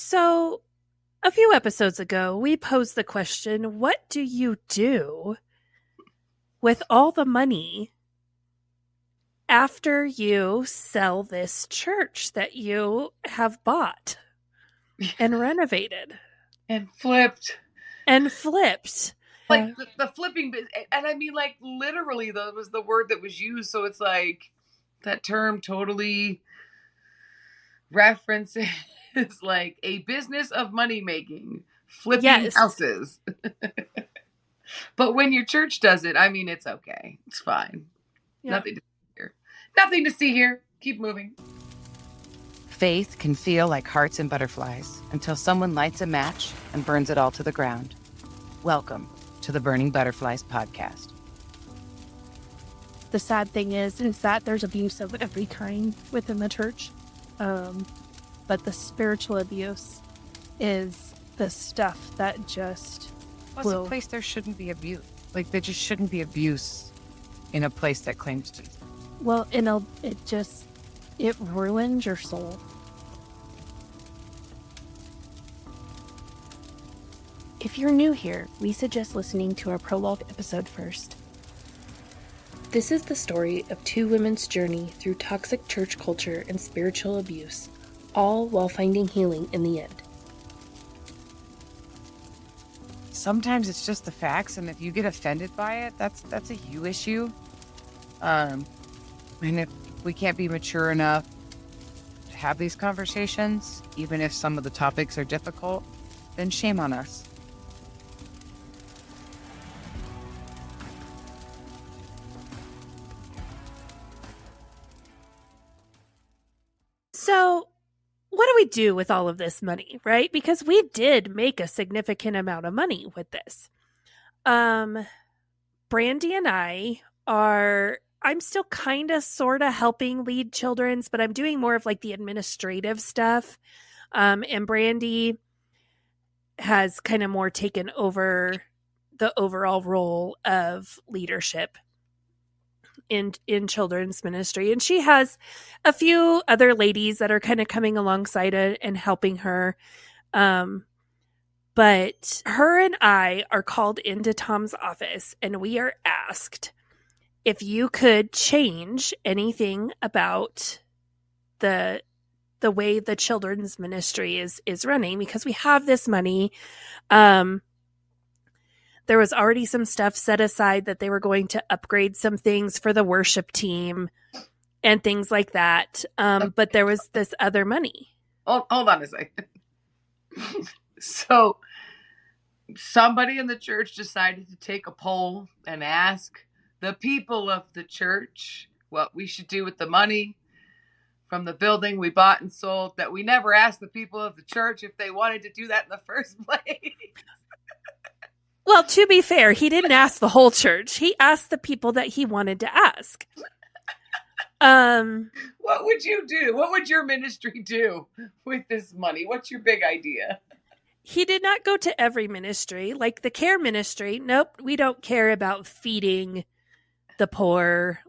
So, a few episodes ago, we posed the question, what do you do with all the money after you sell this church that you have bought and renovated and flipped. and flipped? Like the flipping, and I mean, like literally, that was the word that was used. So it's like that term totally references like a business of money making, flipping Yes. houses. But when your church does it, I mean, it's okay. It's fine. Yeah. Nothing to see here. Nothing to see here. Keep moving. Faith can feel like hearts and butterflies until someone lights a match and burns it all to the ground. Welcome to the Burning Butterflies podcast. The sad thing is that there's abuse of every kind within the church. But the spiritual abuse is the stuff that just Well, it's a place there shouldn't be abuse. Like, there just shouldn't be abuse in a place that claims to. Well, it ruins your soul. If you're new here, we suggest listening to our prologue episode first. This is the story of two women's journey through toxic church culture and spiritual abuse, all while finding healing in the end. Sometimes it's just the facts, and if you get offended by it, that's a you issue. And if we can't be mature enough to have these conversations, even if some of the topics are difficult, then shame on us. So, what do we do with all of this money, right? Because we did make a significant amount of money with this. Brandy and I'm still kind of sort of helping lead children's, but I'm doing more of like the administrative stuff. And Brandy has kind of more taken over the overall role of leadership in children's ministry. And she has a few other ladies that are kind of coming alongside it and helping her. But her and I are called into Tom's office, and we are asked if you could change anything about the way the children's ministry is running, because we have this money. There was already some stuff set aside that they were going to upgrade some things for the worship team and things like that. But there was this other money. Hold on a second. So somebody in the church decided to take a poll and ask the people of the church what we should do with the money from the building we bought and sold, that we never asked the people of the church if they wanted to do that in the first place. Well, to be fair, he didn't ask the whole church. He asked the people that he wanted to ask. What would you do? What would your ministry do with this money? What's your big idea? He did not go to every ministry. Like the care ministry, nope, we don't care about feeding the poor.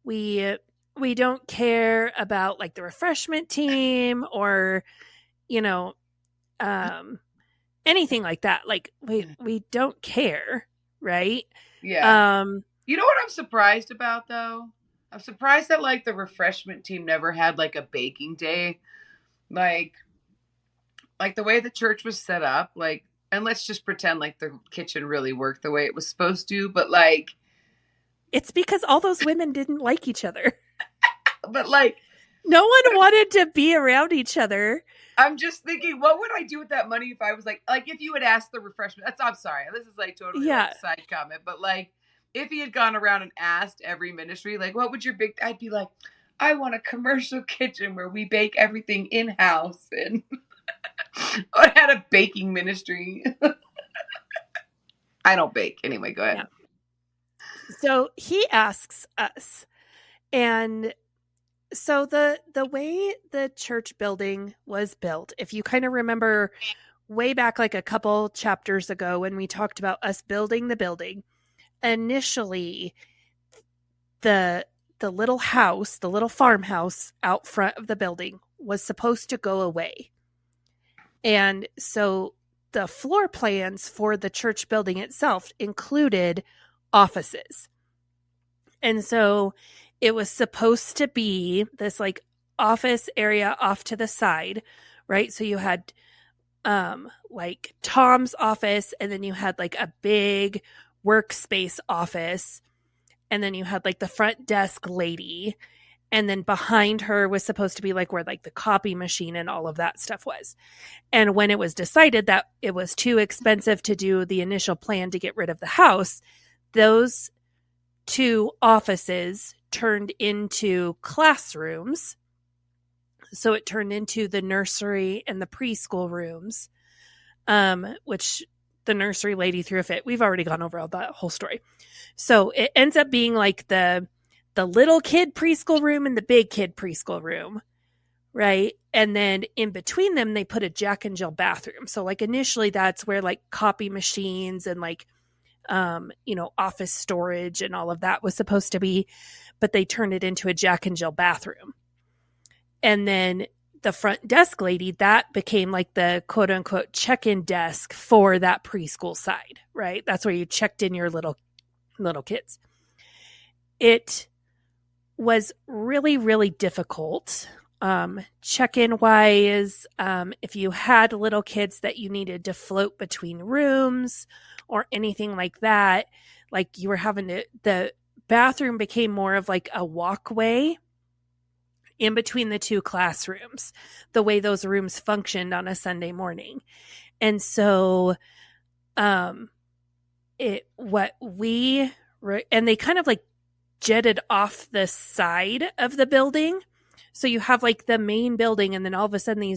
We don't care about like the refreshment team or, anything like that. Like we don't care, right? Yeah. You know what I'm surprised about though? I'm surprised that like the refreshment team never had like a baking day. Like the way the church was set up, like, and let's just pretend like the kitchen really worked the way it was supposed to, but like it's because all those women didn't like each other. But like no one wanted to be around each other. I'm just thinking, what would I do with that money if I was like if you had asked the refreshment? I'm sorry, this is like totally like a side comment, but like if he had gone around and asked every ministry, like, what would your big? I'd be like, I want a commercial kitchen where we bake everything in house, and I had a baking ministry. I don't bake anyway. Go ahead. Yeah. So he asks us, and so the way the church building was built, if you kind of remember way back like a couple chapters ago when we talked about us building the building, initially the little house, the little farmhouse out front of the building was supposed to go away. And so the floor plans for the church building itself included offices. And so it was supposed to be this like office area off to the side, right? So you had like Tom's office, and then you had like a big workspace office, and then you had like the front desk lady, and then behind her was supposed to be like where like the copy machine and all of that stuff was. And when it was decided that it was too expensive to do the initial plan to get rid of the house, those two offices turned into classrooms. So it turned into the nursery and the preschool rooms, which the nursery lady threw a fit. We've already gone over all that whole story. So it ends up being like the little kid preschool room and the big kid preschool room, right? And then in between them, they put a Jack and Jill bathroom. So like initially that's where like copy machines and like, office storage and all of that was supposed to be, but they turned it into a Jack and Jill bathroom. And then the front desk lady, that became like the quote unquote check-in desk for that preschool side, right? That's where you checked in your little kids. It was really, really difficult. Check-in wise, if you had little kids that you needed to float between rooms or anything like that, like you were having to, the bathroom became more of like a walkway in between the two classrooms, the way those rooms functioned on a Sunday morning. And so, and they kind of like jetted off the side of the building. So you have like the main building, and then all of a sudden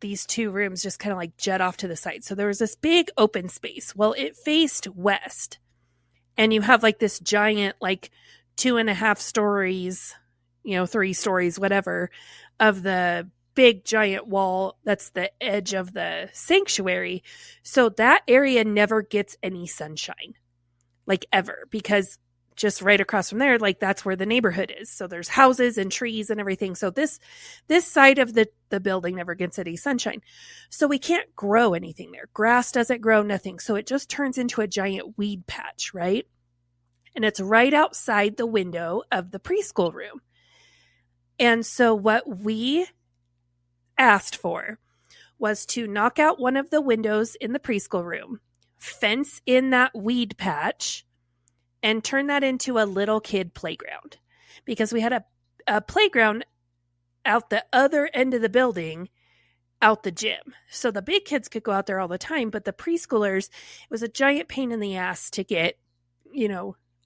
these two rooms just kind of like jet off to the side. So there was this big open space. Well, it faced west, and you have like this giant, like 2.5 stories, 3 stories, whatever, of the big giant wall that's the edge of the sanctuary. So that area never gets any sunshine, like ever, because just right across from there, like that's where the neighborhood is. So there's houses and trees and everything. So this side of the building never gets any sunshine. So we can't grow anything there. Grass doesn't grow, nothing. So it just turns into a giant weed patch, right? And it's right outside the window of the preschool room. And so what we asked for was to knock out one of the windows in the preschool room, fence in that weed patch, and turn that into a little kid playground, because we had a playground out the other end of the building, out the gym. So the big kids could go out there all the time, but the preschoolers, it was a giant pain in the ass to get,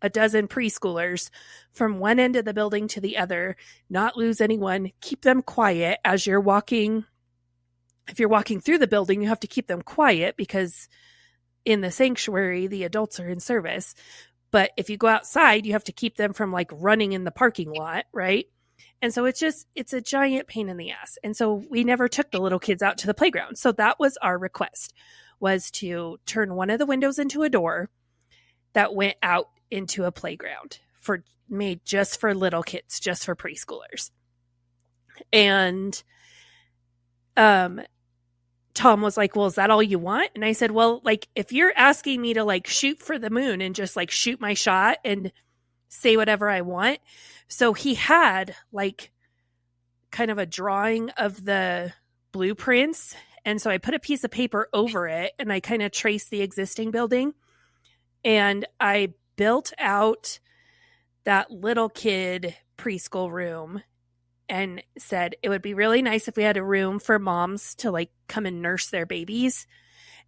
a dozen preschoolers from one end of the building to the other, not lose anyone, keep them quiet as you're walking. If you're walking through the building, you have to keep them quiet because in the sanctuary, the adults are in service. But if you go outside, you have to keep them from like running in the parking lot, right? And so it's a giant pain in the ass. And so we never took the little kids out to the playground. So that was our request, was to turn one of the windows into a door that went out into a playground made just for little kids, just for preschoolers. And Tom was like, well, is that all you want? And I said, well, like, if you're asking me to like shoot for the moon and just like shoot my shot and say whatever I want. So he had like kind of a drawing of the blueprints. And so I put a piece of paper over it and I kind of traced the existing building, and I built out that little kid preschool room and said it would be really nice if we had a room for moms to like come and nurse their babies.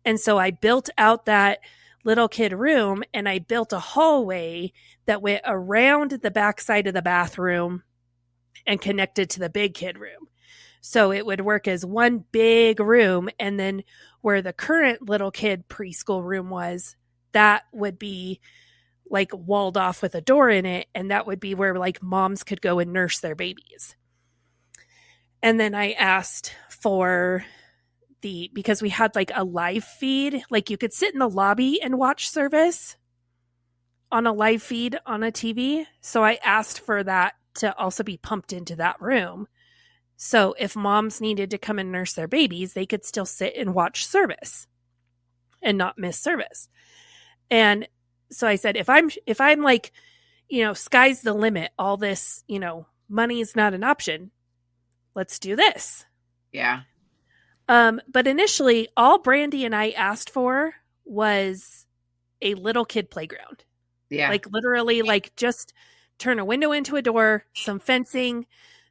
And so I built out that little kid room, and I built a hallway that went around the backside of the bathroom and connected to the big kid room. So it would work as one big room. And then where the current little kid preschool room was, that would be like walled off with a door in it. And that would be where like moms could go and nurse their babies. And then I asked for because we had like a live feed, like you could sit in the lobby and watch service on a live feed on a TV. So I asked for that to also be pumped into that room. So if moms needed to come and nurse their babies, they could still sit and watch service and not miss service. And so I said, if I'm like, sky's the limit, all this, money is not an option, let's do this. Yeah. But initially, all Brandy and I asked for was a little kid playground. Yeah. Like literally, like just turn a window into a door, some fencing,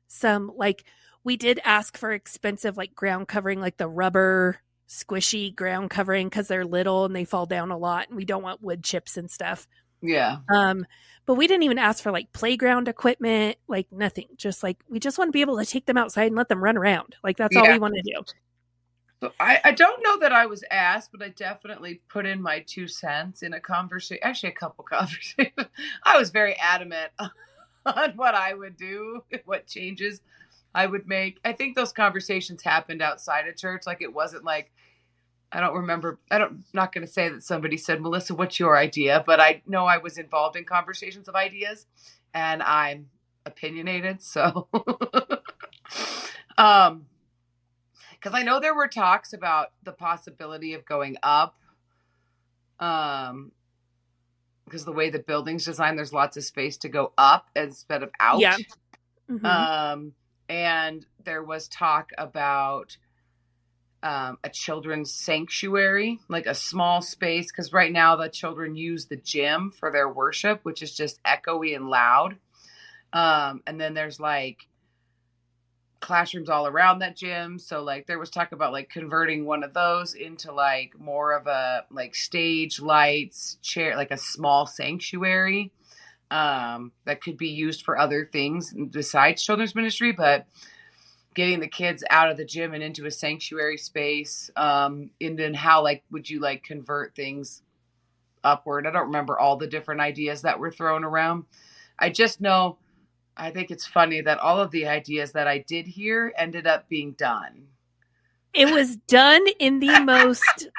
some like, we did ask for expensive like ground covering, like the rubber squishy ground covering, because they're little and they fall down a lot and we don't want wood chips and stuff. Yeah. But we didn't even ask for like playground equipment, like nothing. Just like, we just want to be able to take them outside and let them run around. Like that's all we want to do. So I don't know that I was asked, but I definitely put in my 2 cents in a conversation, actually a couple conversations. I was very adamant on what I would do, what changes I would make. I think those conversations happened outside of church. Like it wasn't like, I don't remember. I'm not going to say that somebody said, Melissa, what's your idea? But I know I was involved in conversations of ideas and I'm opinionated. So, because I know there were talks about the possibility of going up, because the way the building's designed, there's lots of space to go up instead of out. Yeah. Mm-hmm. And there was talk about a children's sanctuary, like a small space, because right now the children use the gym for their worship, which is just echoey and loud. And then there's like classrooms all around that gym. So like there was talk about like converting one of those into like more of a like stage, lights, chair, like a small sanctuary that could be used for other things besides children's ministry, but getting the kids out of the gym and into a sanctuary space. And then how like would you like convert things upward? I don't remember all the different ideas that were thrown around. I just know, I think it's funny that all of the ideas that I did hear ended up being done. It was done in the most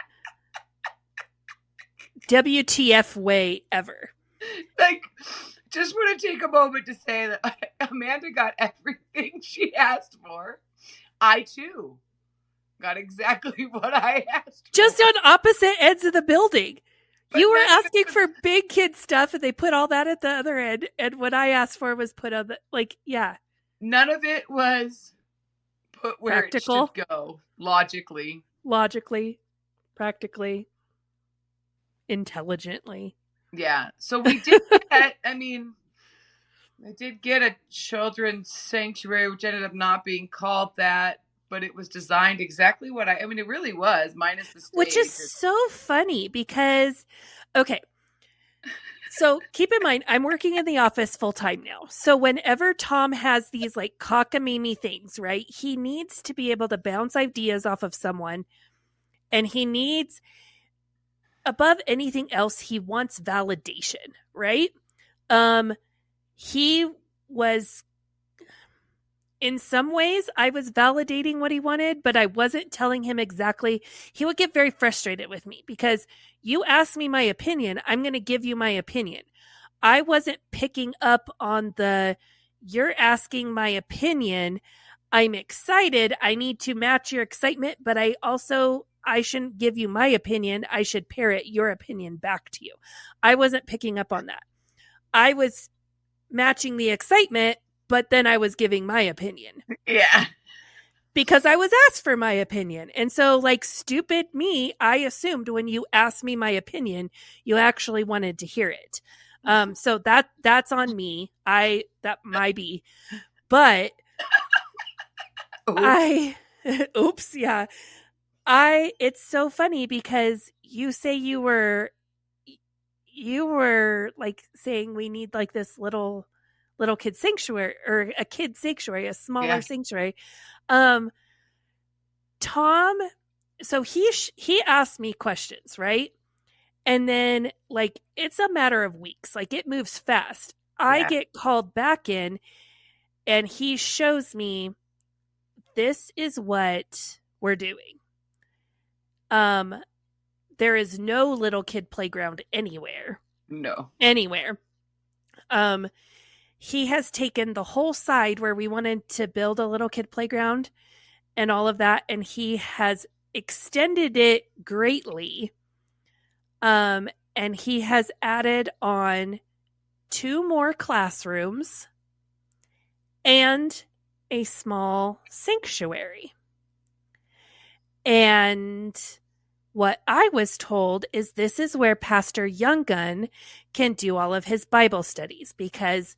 WTF way ever. Like, just want to take a moment to say that Amanda got everything she asked for. I, too, got exactly what I asked for. Just on opposite ends of the building. But you were asking for big kid stuff, and they put all that at the other end. And what I asked for was put on the, like, yeah. None of it was put where practical. It should go. Logically, practically, intelligently. Yeah. So we did get, I did get a children's sanctuary, which ended up not being called that, but it was designed exactly what it really was, minus the stage. Which is so funny because, okay, so keep in mind, I'm working in the office full time now. So whenever Tom has these like cockamamie things, right, he needs to be able to bounce ideas off of someone, and he needs, above anything else, he wants validation, right? He was, in some ways, I was validating what he wanted, but I wasn't telling him exactly. He would get very frustrated with me because you asked me my opinion. I'm going to give you my opinion. I wasn't picking up on you're asking my opinion. I'm excited. I need to match your excitement, but I shouldn't give you my opinion. I should parrot your opinion back to you. I wasn't picking up on that. I was matching the excitement, but then I was giving my opinion. Yeah. Because I was asked for my opinion. And so, like, stupid me, I assumed when you asked me my opinion, you actually wanted to hear it. So that's on me. That might be. But oops, yeah. It's so funny because you say you were like saying we need like this little kid sanctuary, or a kid sanctuary, a smaller sanctuary. Tom, so he asked me questions, right? And then like, it's a matter of weeks, like it moves fast. I get called back in and he shows me, this is what we're doing. There is no little kid playground anywhere. No. Anywhere. he has taken the whole side where we wanted to build a little kid playground and all of that, and he has extended it greatly. And he has added on 2 more classrooms and a small sanctuary. And what I was told is this is where Pastor Younggun can do all of his Bible studies, because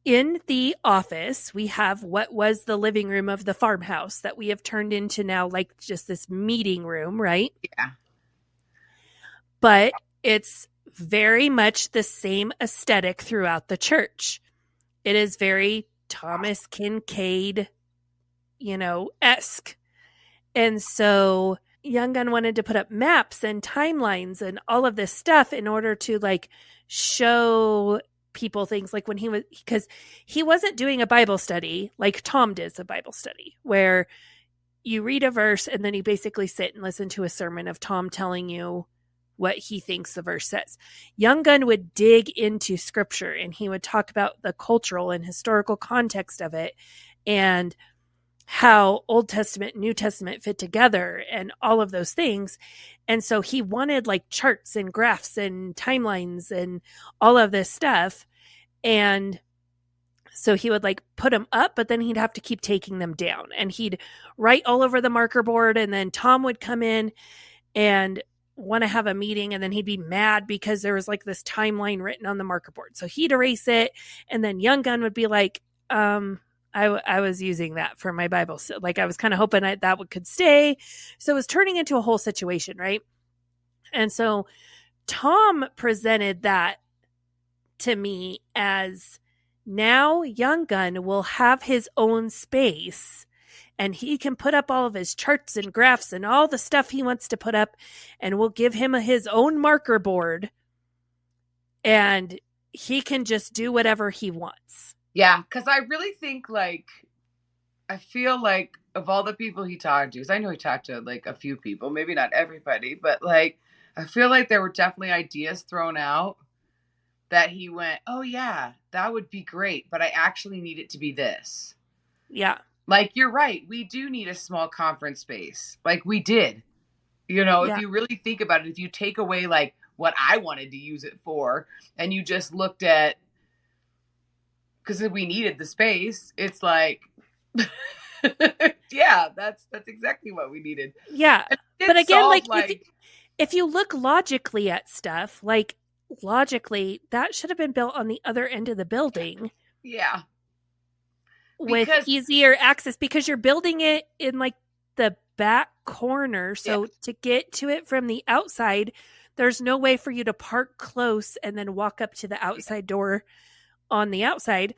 in the office, we have what was the living room of the farmhouse that we have turned into now like just this meeting room, right? Yeah. But it's very much the same aesthetic throughout the church. It is very Thomas Kincaid, esque. And so Younggun wanted to put up maps and timelines and all of this stuff in order to like show people things, like when because he wasn't doing a Bible study like Tom does a Bible study where you read a verse and then you basically sit and listen to a sermon of Tom telling you what he thinks the verse says. Younggun would dig into scripture and he would talk about the cultural and historical context of it and how Old Testament and New Testament fit together and all of those things. And so he wanted like charts and graphs and timelines and all of this stuff. And so he would like put them up, but then he'd have to keep taking them down and he'd write all over the marker board. And then Tom would come in and want to have a meeting, and then he'd be mad because there was like this timeline written on the marker board. So he'd erase it. And then Younggun would be like, I was using that for my Bible. So like I was kind of hoping that could stay. So it was turning into a whole situation, right? And so Tom presented that to me as now Younggun will have his own space and he can put up all of his charts and graphs and all the stuff he wants to put up, and we'll give him his own marker board and he can just do whatever he wants. Yeah, because I really think I feel like of all the people he talked to, because I know he talked to like a few people, maybe not everybody, but like I feel like there were definitely ideas thrown out that he went, oh yeah, that would be great, but I actually need it to be this. Yeah. Like, you're right. We do need a small conference space. Like we did, if you really think about it, if you take away like what I wanted to use it for and you just looked at, because we needed the space, it's like, yeah, that's exactly what we needed. Yeah. But again, like if you look logically at stuff, like logically, that should have been built on the other end of the building. Yeah. With easier access, because you're building it in like the back corner. So to get to it from the outside, there's no way for you to park close and then walk up to the outside door on the outside.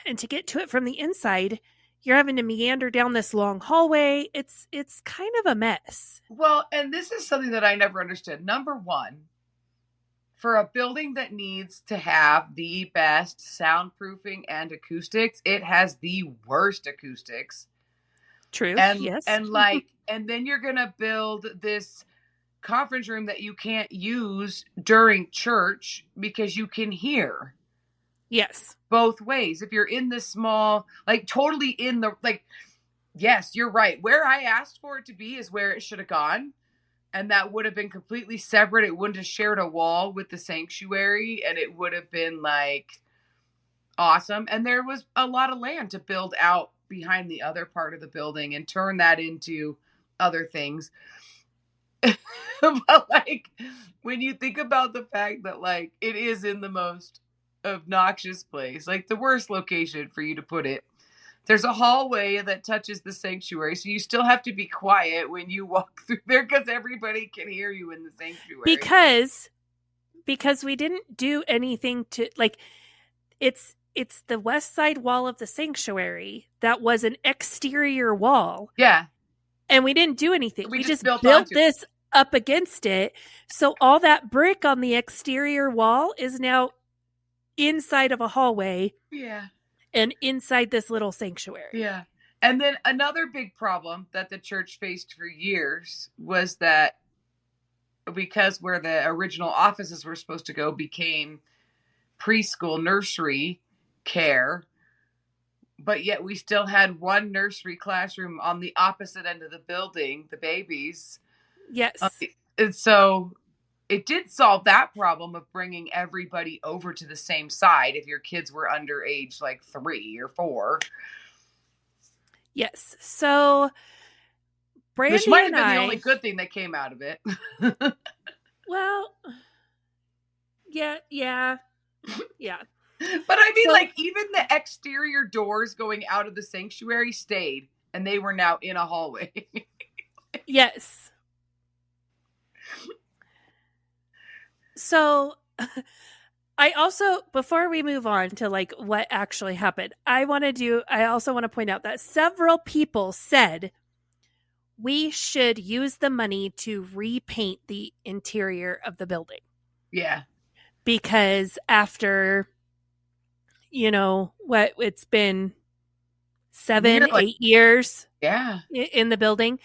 And to get to it from the inside, you're having to meander down this long hallway. It's kind of a mess. Well, and this is something that I never understood. Number one, for a building that needs to have the best soundproofing and acoustics, it has the worst acoustics. True. And yes. And and then you're going to build this conference room that you can't use during church because you can hear. Yes. Both ways. If you're in this small, like totally in the, like, yes, you're right. Where I asked for it to be is where it should have gone. And that would have been completely separate. It wouldn't have shared a wall with the sanctuary. And it would have been like awesome. And there was a lot of land to build out behind the other part of the building and turn that into other things. But like, when you think about the fact that like it is in the most obnoxious place, like the worst location for you to put it, there's a hallway that touches the sanctuary, so you still have to be quiet when you walk through there because everybody can hear you in the sanctuary. Because we didn't do anything to, like, it's the west side wall of the sanctuary that was an exterior wall. Yeah. And we didn't do anything. We just built this up against it. So all that brick on the exterior wall is now inside of a hallway. Yeah. And inside this little sanctuary. Yeah. And then another big problem that the church faced for years was that because where the original offices were supposed to go became preschool, nursery, care, but yet we still had one nursery classroom on the opposite end of the building, the babies. Yes. And so it did solve that problem of bringing everybody over to the same side if your kids were under age like 3 or 4. Yes. So Brandy which might have and been the only good thing that came out of it. Well, yeah. But I mean, like, even the exterior doors going out of the sanctuary stayed, and they were now in a hallway. Yes. So I also, before we move on to like what actually happened, I also want to point out that several people said we should use the money to repaint the interior of the building. Yeah. Because after, what it's been 8 years in the building,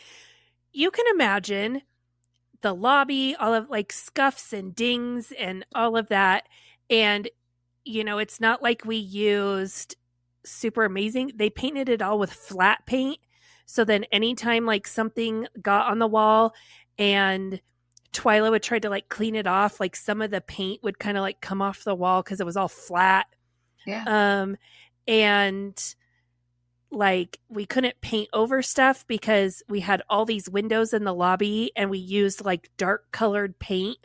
you can imagine the lobby, all of like scuffs and dings and all of that. And, it's not like we used super amazing. They painted it all with flat paint. So then anytime like something got on the wall and Twyla would try to like clean it off, like some of the paint would kind of like come off the wall because it was all flat. Yeah. And like we couldn't paint over stuff because we had all these windows in the lobby and we used like dark colored paint.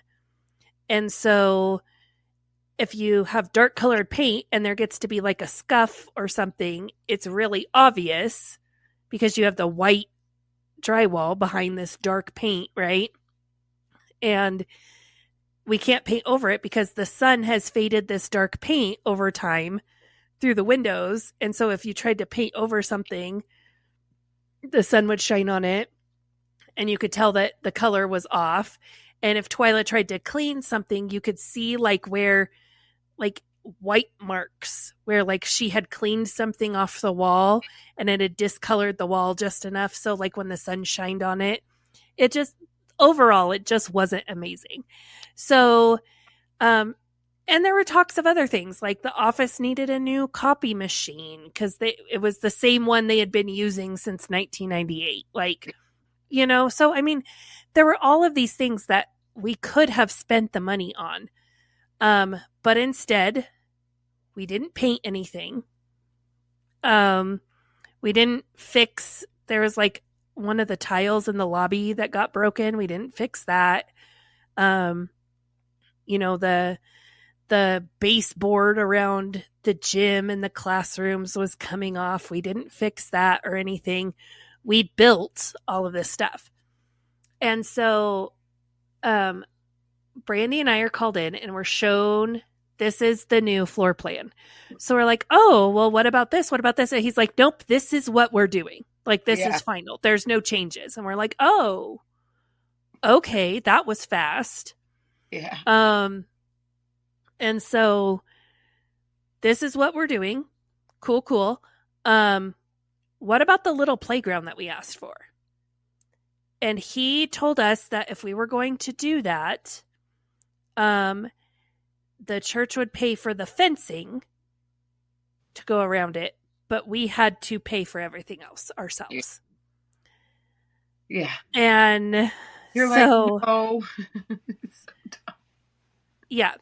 And so if you have dark colored paint and there gets to be like a scuff or something, it's really obvious because you have the white drywall behind this dark paint, right? And we can't paint over it because the sun has faded this dark paint over time through the windows. And so if you tried to paint over something, the sun would shine on it and you could tell that the color was off. And if Twyla tried to clean something, you could see like where like white marks where like she had cleaned something off the wall and it had discolored the wall just enough. So like when the sun shined on it, overall, it just wasn't amazing. So, and there were talks of other things like the office needed a new copy machine because it was the same one they had been using since 1998. Like, so I mean, there were all of these things that we could have spent the money on. But instead, we didn't paint anything. We didn't fix, there was like one of the tiles in the lobby that got broken. We didn't fix that. The baseboard around the gym and the classrooms was coming off. We didn't fix that or anything. We built all of this stuff. And so, Brandy and I are called in and we're shown this is the new floor plan. So we're like, oh, well, what about this? What about this? And he's like, nope, this is what we're doing. Like, this is final. There's no changes. And we're like, oh, okay, that was fast. Yeah. And so this is what we're doing. Cool. What about the little playground that we asked for? And he told us that if we were going to do that, the church would pay for the fencing to go around it, but we had to pay for everything else ourselves. Yeah. And you're so, like, no. Yeah.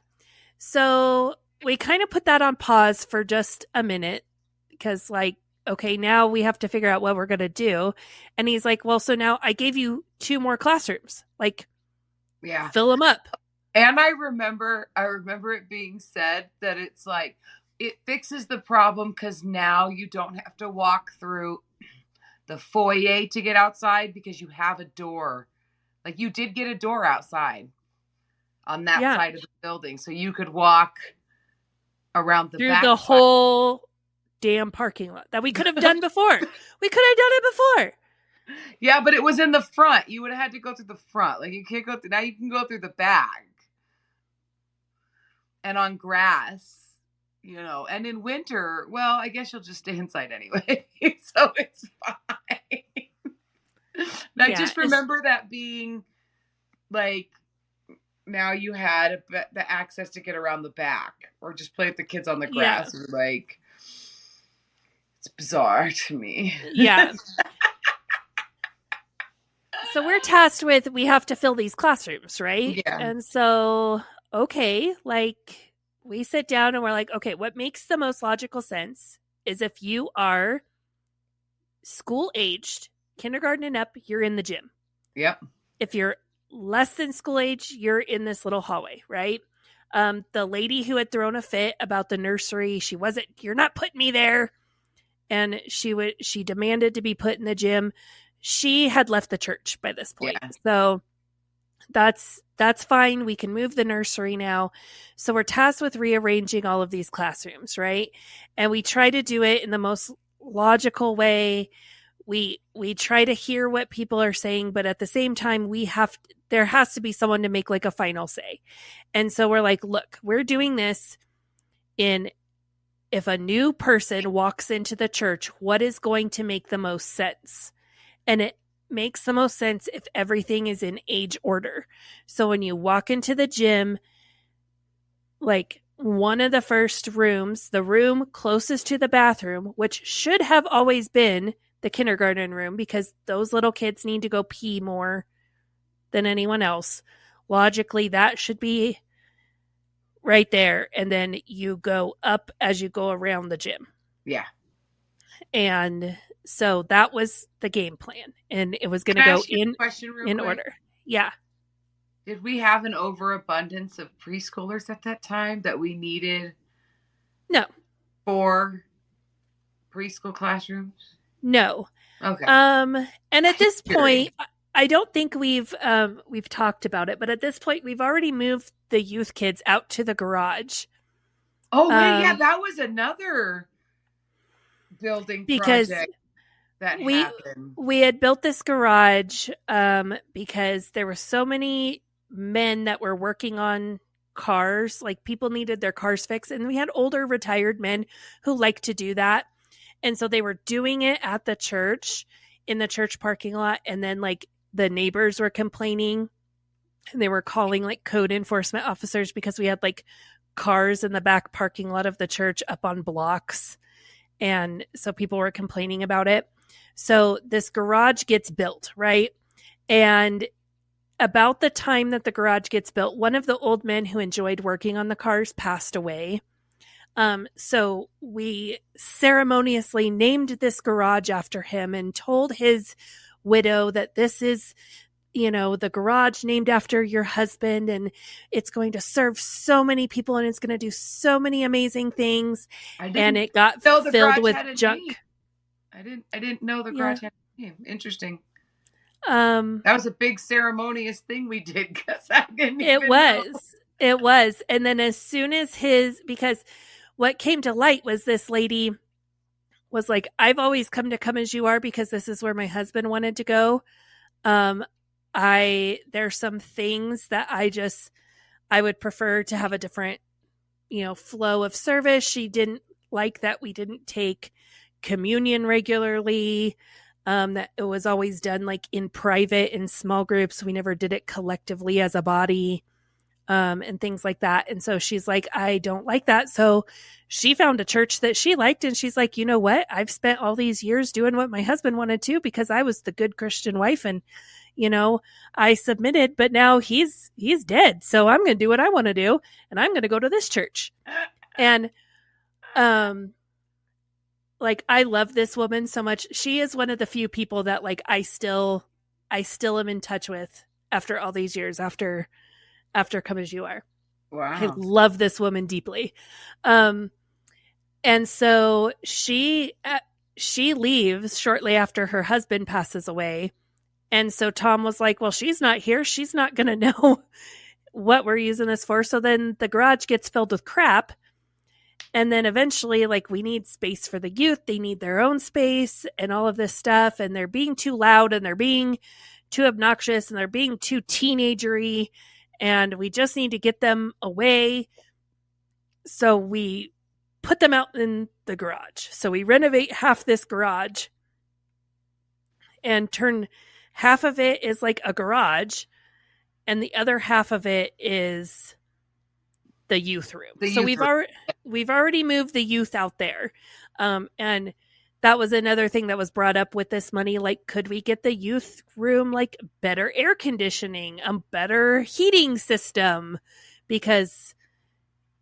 So we kind of put that on pause for just a minute because like, okay, now we have to figure out what we're going to do. And he's like, well, so now I gave you 2 more classrooms. Like, fill them up. And I remember it being said that it's like, it fixes the problem because now you don't have to walk through the foyer to get outside because you have a door. Like, you did get a door outside on that side of the building. So you could walk around the through back the side. whole damn parking lot that we could have done before. We could have done it before. Yeah, but it was in the front. You would have had to go through the front. Like, you can't go through, now you can go through the back. And on grass, and in winter, well, I guess you'll just stay inside anyway. So it's fine. I just remember that being like, now you had the access to get around the back or just play with the kids on the grass. Like, It's bizarre to me. Yeah. So we're tasked with, we have to fill these classrooms, right? Yeah. And so, okay, like we sit down and we're like, okay, what makes the most logical sense is if you are school aged, kindergarten and up, you're in the gym. Yep. If you're less than school age, you're in this little hallway, right? The lady who had thrown a fit about the nursery, you're not putting me there. And she demanded to be put in the gym. She had left the church by this point. Yeah. So that's fine. We can move the nursery now. So we're tasked with rearranging all of these classrooms, right? And we try to do it in the most logical way. We try to hear what people are saying, but at the same time, there has to be someone to make like a final say. And so we're like, look, we're doing this if a new person walks into the church, what is going to make the most sense? And it makes the most sense if everything is in age order. So when you walk into the gym, like one of the first rooms, the room closest to the bathroom, which should have always been the kindergarten room because those little kids need to go pee more than anyone else. Logically, that should be right there. And then you go up as you go around the gym. Yeah. And so that was the game plan. And it was going to go in order. Yeah. Did we have an overabundance of preschoolers at that time that we needed? No. 4 preschool classrooms? No. Okay. And at this point, I don't think we've talked about it, but at this point, we've already moved the youth kids out to the garage. Oh, wait, yeah, that was another building project that happened. We had built this garage because there were so many men that were working on cars, like people needed their cars fixed, and we had older retired men who liked to do that. And so they were doing it at the church, in the church parking lot, and then like the neighbors were complaining and they were calling like code enforcement officers because we had like cars in the back parking lot of the church up on blocks. And so people were complaining about it. So this garage gets built, right? And about the time that the garage gets built, one of the old men who enjoyed working on the cars passed away. So we ceremoniously named this garage after him and told his widow that this is, the garage named after your husband, and it's going to serve so many people and it's going to do so many amazing things. And it got filled with junk. I didn't know the garage had a name. Interesting. That was a big ceremonious thing we did because I didn't even know. It was. And then as soon as because what came to light was this lady was like, I've always come as you are because this is where my husband wanted to go. There's some things that I would prefer to have a different, flow of service. She didn't like that we didn't take communion regularly, that it was always done like in private in small groups. We never did it collectively as a body. And things like that. And so she's like, I don't like that. So she found a church that she liked. And she's like, you know what? I've spent all these years doing what my husband wanted to because I was the good Christian wife. And, I submitted, but now he's dead. So I'm going to do what I want to do. And I'm going to go to this church. And, like, I love this woman so much. She is one of the few people that like, I still am in touch with after all these years, after Come As You Are. Wow. I love this woman deeply. And so she leaves shortly after her husband passes away. And so Tom was like, well, she's not here. She's not going to know what we're using this for. So then the garage gets filled with crap. And then eventually, like, we need space for the youth. They need their own space and all of this stuff. And they're being too loud and they're being too obnoxious and they're being too teenagery. And we just need to get them away. So we put them out in the garage. So we renovate half this garage and turn half of it is like a garage. And the other half of it is the youth room. We've already moved the youth out there. And that was another thing that was brought up with this money. Like, could we get the youth room, like, better air conditioning, a better heating system? Because,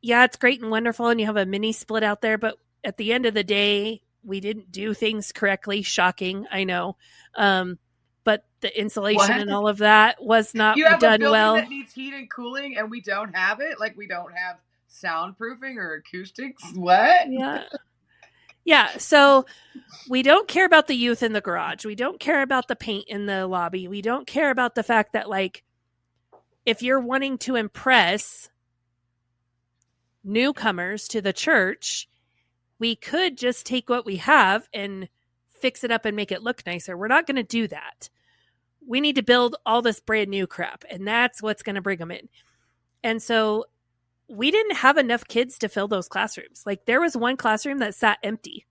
yeah, it's great and wonderful, and you have a mini split out there, but at the end of the day, we didn't do things correctly. Shocking, I know. But the insulation and all of that was not you have done a building well. that needs heat and cooling, and we don't have it. Like, we don't have soundproofing or acoustics. What? Yeah. Yeah. So we don't care about the youth in the garage. We don't care about the paint in the lobby. We don't care about the fact that, like, if you're wanting to impress newcomers to the church, we could just take what we have and fix it up and make it look nicer. We're not going to do that. We need to build all this brand new crap, and that's what's going to bring them in. And so we didn't have enough kids to fill those classrooms. Like, there was one classroom that sat empty.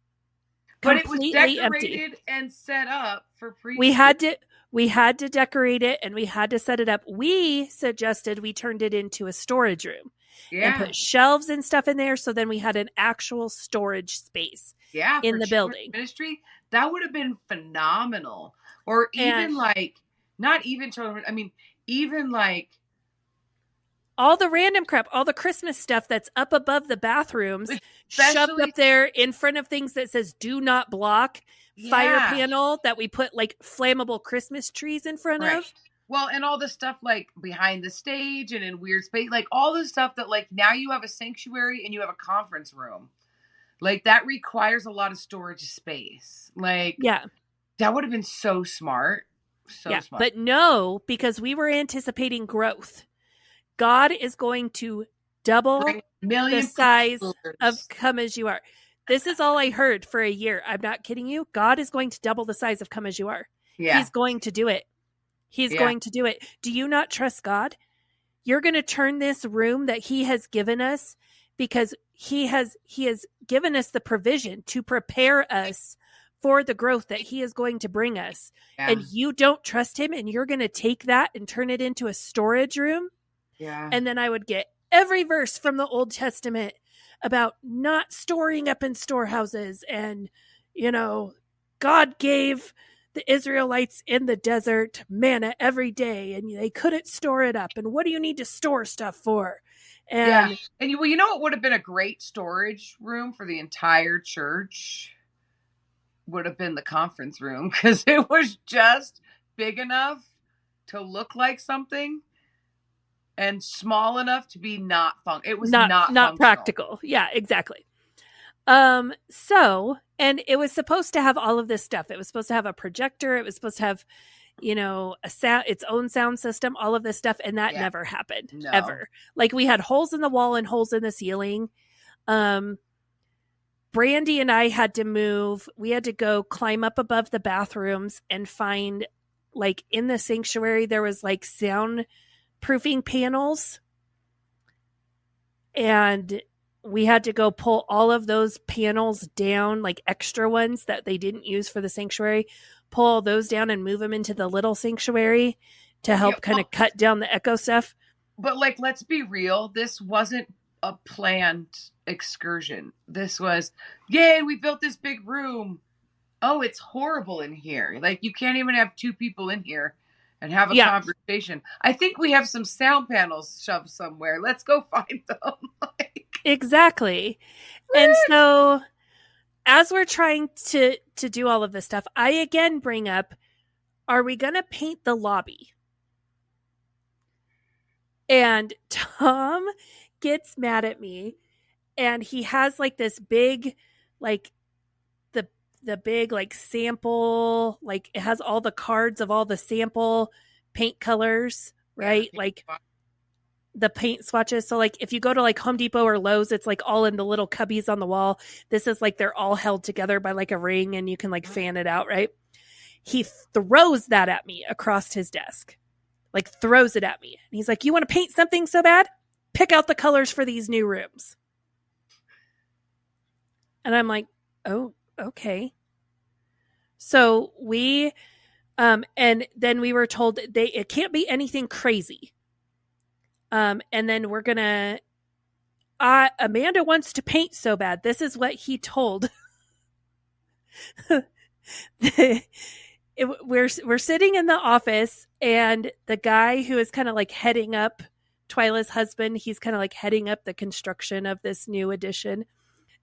But it was decorated and set up for preschool. We had to decorate it, and we had to set it up. We suggested we turned it into a storage room and put shelves and stuff in there. So then we had an actual storage space in the building. Ministry, that would have been phenomenal. Or even not even children. I mean, even like all the random crap, all the Christmas stuff that's up above the bathrooms, shoved up there in front of things that says "Do not block." Fire panel that we put, like, flammable Christmas trees in front of. Well, and all the stuff, like, behind the stage and in weird space, like, all the stuff that, like, now you have a sanctuary and you have a conference room. Like, that requires a lot of storage space. Like, that would have been so smart. So smart. But no, because we were anticipating growth. God is going to double the size of Come As You Are. This is all I heard for a year. I'm not kidding you. God is going to double the size of Come As You Are. Yeah. He's going to do it. He's going to do it. Do you not trust God? You're going to turn this room that he has given us, because he has given us the provision to prepare us for the growth that he is going to bring us. Yeah. And you don't trust him, and you're going to take that and turn it into a storage room. Yeah. And then I would get every verse from the Old Testament about not storing up in storehouses, and, you know, God gave the Israelites in the desert manna every day, and they couldn't store it up. And what do you need to store stuff for? And and you know what would have been a great storage room for the entire church? Would have been the conference room, because it was just big enough to look like something, and small enough to be not fun. It was not practical. Yeah, exactly. So, and it was supposed to have all of this stuff. It was supposed to have a projector. It was supposed to have, you know, its own sound system, all of this stuff. And that never happened, ever. Like, we had holes in the wall and holes in the ceiling. Brandy and I had to move. We had to go climb up above the bathrooms and find, like, in the sanctuary, there was, like, soundproofing panels, and we had to go pull all of those panels down, like extra ones that they didn't use for the sanctuary, pull all those down and move them into the little sanctuary to help kind of cut down the echo stuff. But, like, let's be real, this wasn't a planned excursion. This was, yay, we built this big room. Oh, it's horrible in here. Like, you can't even have two people in here and have a conversation. I think we have some sound panels shoved somewhere. Let's go find them. Exactly. And so, as we're trying to do all of this stuff, I again bring up, are we going to paint the lobby? And Tom gets mad at me, and he has, like, this big, like, the big, like, sample, like, it has all the cards of all the sample paint colors, right? Like, the paint swatches. So, like, if you go to, like, Home Depot or Lowe's, it's, like, all in the little cubbies on the wall. This is, like, they're all held together by, like, a ring, and you can, like, fan it out, right? He throws that at me across his desk. Like, throws it at me. And he's like, you want to paint something so bad? Pick out the colors for these new rooms. And I'm like, oh, okay. So we, and then we were told it can't be anything crazy. And then we're going to, Amanda wants to paint so bad. This is what he told we're sitting in the office, and the guy who is kind of like heading up, Twyla's husband, he's kind of like heading up the construction of this new addition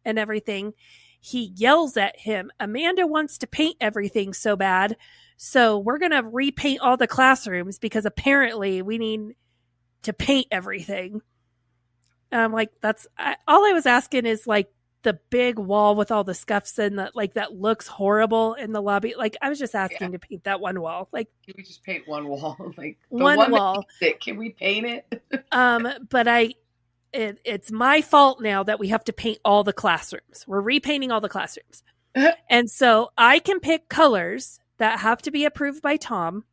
and everything. He yells at him, Amanda wants to paint everything so bad, so we're going to repaint all the classrooms because apparently we need to paint everything. And I'm like, all I was asking is like the big wall with all the scuffs in that, like, that looks horrible in the lobby. Like, I was just asking to paint that one wall. Like, can we just paint one wall? Like the one wall. Can we paint it? But it's my fault now that we have to paint all the classrooms. We're repainting all the classrooms. And so I can pick colors that have to be approved by Tom.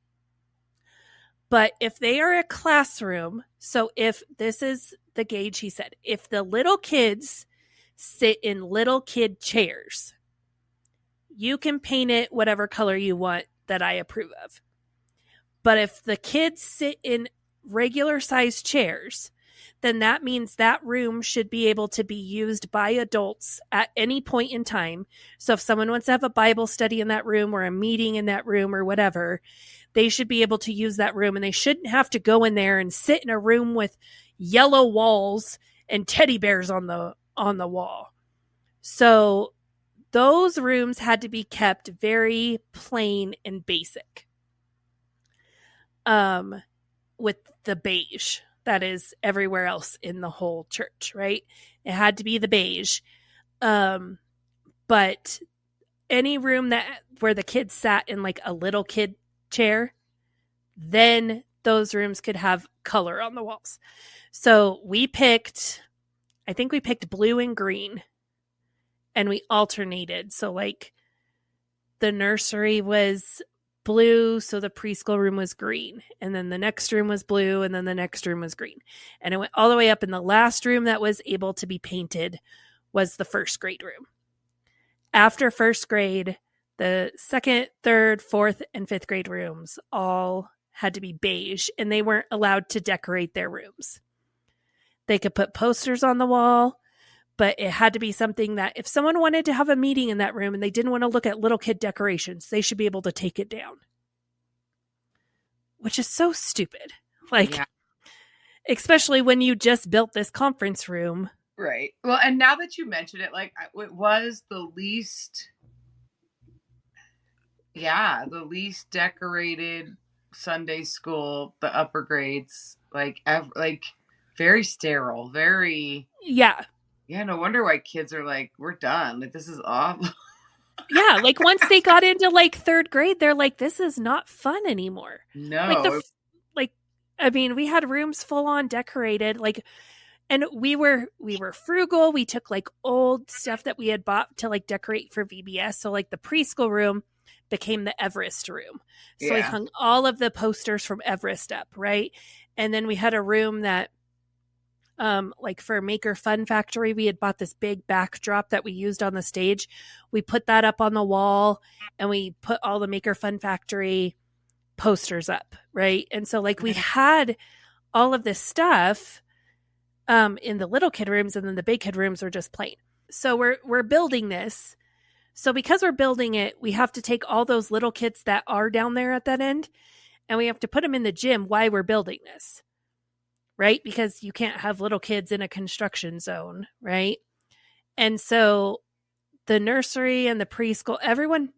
But if they are a classroom, so if this is the gauge, he said, if the little kids sit in little kid chairs, you can paint it whatever color you want that I approve of. But if the kids sit in regular sized chairs, then that means that room should be able to be used by adults at any point in time. So if someone wants to have a Bible study in that room or a meeting in that room or whatever, they should be able to use that room, and they shouldn't have to go in there and sit in a room with yellow walls and teddy bears on the wall. So those rooms had to be kept very plain and basic. With the beige that is everywhere else in the whole church, right? It had to be the beige. But any room where the kids sat in like a little kid chair, then those rooms could have color on the walls. So I think we picked blue and green, and we alternated. So like the nursery was blue, so the preschool room was green, and then the next room was blue, and then the next room was green, and it went all the way up. And the last room that was able to be painted was the first grade room. After first grade, the second, third, fourth, and fifth grade rooms all had to be beige, and they weren't allowed to decorate their rooms. They could put posters on the wall, but it had to be something that if someone wanted to have a meeting in that room and they didn't want to look at little kid decorations, they should be able to take it down. Which is so stupid. Like, yeah. Especially when you just built this conference room. Right. Well, and now that you mention it, like, it was the least decorated Sunday school, the upper grades, like very sterile, very. Yeah. Yeah, no wonder why kids are like, we're done. Like, this is awful. Yeah, like once they got into like third grade, they're like, this is not fun anymore. No. I mean, we had rooms full on decorated, like, and we were frugal. We took like old stuff that we had bought to like decorate for VBS. So like the preschool room became the Everest room. So we hung all of the posters from Everest up, right? And then we had a room that like for Maker Fun Factory, we had bought this big backdrop that we used on the stage. We put that up on the wall, and we put all the Maker Fun Factory posters up, right? And so like we had all of this stuff in the little kid rooms, and then the big kid rooms were just plain. So we're building this. So because we're building it, we have to take all those little kids that are down there at that end, and we have to put them in the gym while we're building this. Right? Because you can't have little kids in a construction zone, right? And so the nursery and the preschool, everyone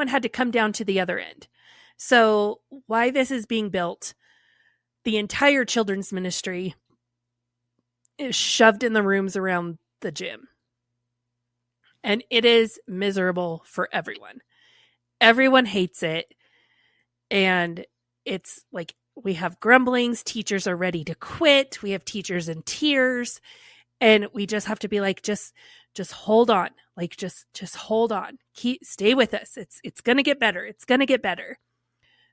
had to come down to the other end. So while this is being built, the entire children's ministry is shoved in the rooms around the gym. And it is miserable for everyone. Everyone hates it. And it's like, we have grumblings. Teachers are ready to quit. We have teachers in tears, and we just have to be like, just hold on. Like, just hold on. Stay with us. It's going to get better. It's going to get better.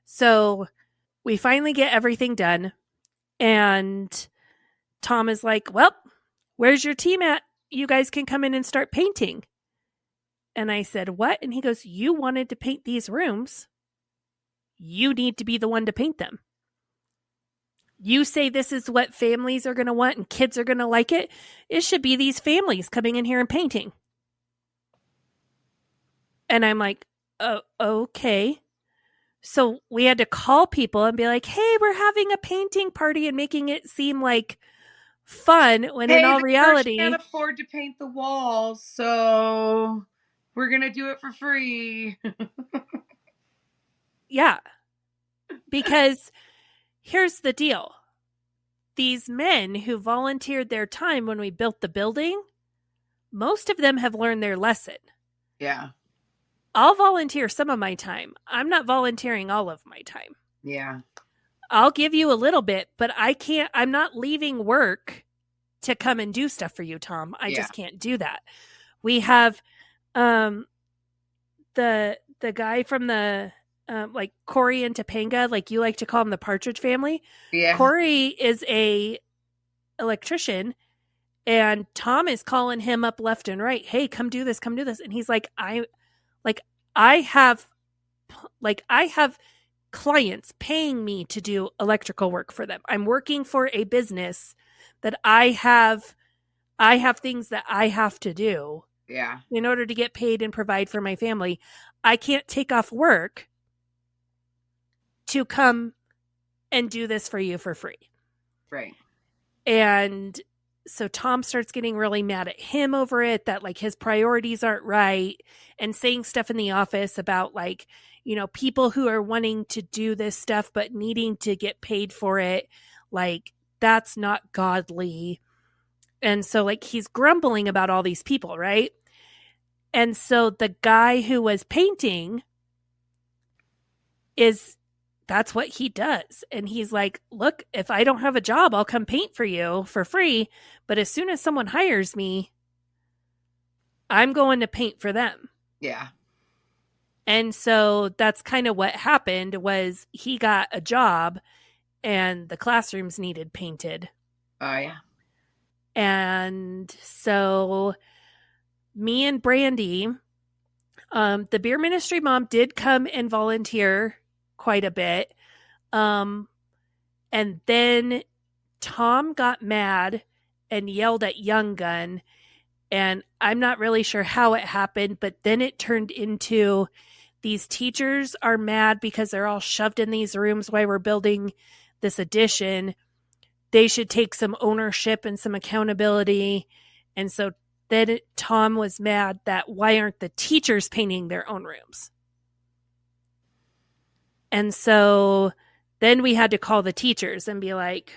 So we finally get everything done. And Tom is like, well, where's your team at? You guys can come in and start painting. And I said, what? And he goes, you wanted to paint these rooms. You need to be the one to paint them. You say this is what families are going to want and kids are going to like it. It should be these families coming in here and painting. And I'm like, oh, okay. So we had to call people and be like, hey, we're having a painting party and making it seem like fun when in all the church reality, can't afford to paint the walls, so we're going to do it for free. yeah. Because here's the deal. These men who volunteered their time when we built the building, most of them have learned their lesson. Yeah. I'll volunteer some of my time. I'm not volunteering all of my time. Yeah. I'll give you a little bit, but I'm not leaving work to come and do stuff for you, Tom. I just can't do that. We have the guy from the like Corey and Topanga, like you like to call him, the Partridge Family. Yeah. Corey is a electrician, and Tom is calling him up left and right. Hey, come do this, and he's like, I have clients paying me to do electrical work for them. I'm working for a business that I have things that I have to do. Yeah. In order to get paid and provide for my family. I can't take off work to come and do this for you for free. Right. And so Tom starts getting really mad at him over it, that like his priorities aren't right, and saying stuff in the office about like, you know, people who are wanting to do this stuff but needing to get paid for it. Like, that's not godly. And so like he's grumbling about all these people, right? And so the guy who was painting that's what he does. And he's like, look, if I don't have a job, I'll come paint for you for free. But as soon as someone hires me, I'm going to paint for them. Yeah. And so that's kind of what happened. Was he got a job and the classrooms needed painted. Oh, yeah. And so me and Brandy, the beer ministry mom did come and volunteer quite a bit. And then Tom got mad and yelled at Young Gun. And I'm not really sure how it happened, but then it turned into these teachers are mad because they're all shoved in these rooms while we're building this addition. They should take some ownership and some accountability. And so then Tom was mad that why aren't the teachers painting their own rooms? And so then we had to call the teachers and be like,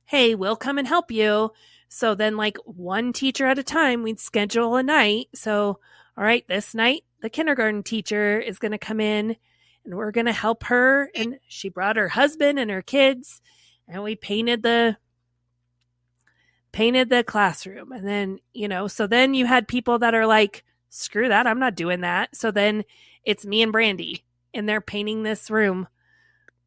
hey, we'll come and help you. So then like one teacher at a time, we'd schedule a night. So, all right, this night, the kindergarten teacher is going to come in and we're going to help her. And she brought her husband and her kids, and we painted the classroom. And then, you know, so then you had people that are like, screw that, I'm not doing that. So then it's me and Brandy, and they're painting this room